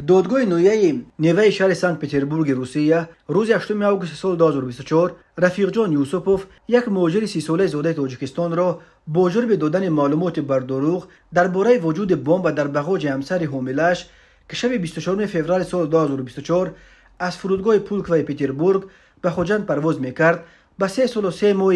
دادگاه نویه نیوه شهر سنت پتربورگ روسیه روز 8 آگوست سال 2024 رفیق جان یوسپوف، یک مهاجر 30 ساله زاده تاجیکستان را با جرم دادن معلومات بر دروغ درباره وجود بمب در بغاج همسر حامله‌اش که شب 24 فوریه سال 2024 از فرودگاه پولکوی پتربورگ به خوجند پرواز میکرد، به 3 سال و 3 ماه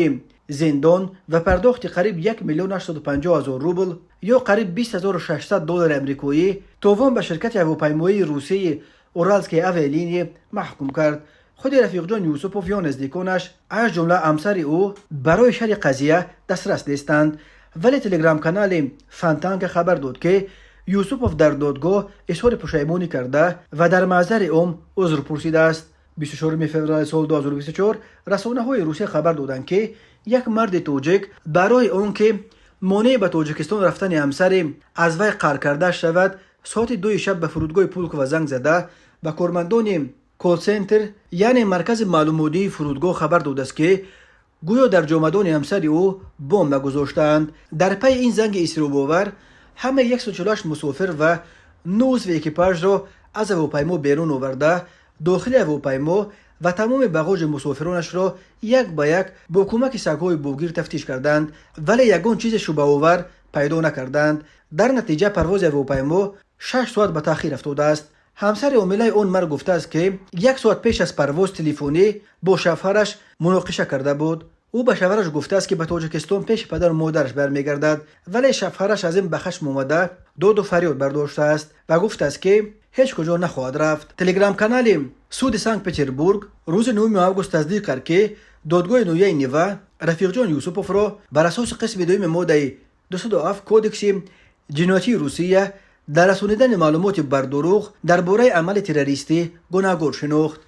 زندان و پرداخت قریب 1,850,000 روبل یا قریب 20,600 دلار امریکایی توان به شرکت هواپیمایی روسی اورالسکی اویالینی محکوم کرد. خود رفیق جان یوسپوف یا نزدیکانش از جمله همسر او برای شرح قضیه دسترس نیستند، ولی تلگرام کانال فانتانک خبر داد که یوسپوف در دادگاه اظهار پشیمانی کرده و در محضر عذر پرسیده است. 24 فوریه سال 2024 رسانه‌های روسیه خبر دادند که یک مرد تاجیک برای آنکه مانع به تاجیکستان رفتن همسر از وی قهر کرده شود ساعت 2 شب به فرودگاه پولکو زنگ زده به کارمندان کال سنتر یعنی مرکز معلوماتی فرودگاه خبر داده است که گویا در جامدان همسر او بمب گذاشتند. در پی این زنگ استراباور همه 148 مسافر و 9 عضو اکیپاژ را از هواپیما بیرون آورده داخل هواپیما و تمام بغاج مسافرانش را یک به یک با کمک سگ‌های بوگیر تفتیش کردند، ولی یگان چیز شبه آور پیدا نکردند. در نتیجه پرواز هواپیما 6 ساعت به تأخیر افتاده است. همسر حامله آن مرد گفته است که 1 ساعت پیش از پرواز تلفنی با شوهرش مناقشه کرده بود. او به شوهرش گفته است که به تاجیکستان پیش پدر و مادرش برمیگردد، ولی شوهرش از این به خشم آمده داد و فریاد برداشته است و گفته است که هیچ کجا نخواهد رفت. تلگرام کانال سود سنت پتربورگ روز 9 آگوست تصدیق کرد که دادگاه نویه نیوه رفیق جان یوسپوف را بر اساس قسم 2 ماده 207 کودکس جنایتی روسیه در رسانیدن معلومات بر دروغ درباره عمل تروریستی گناهکار شناخت.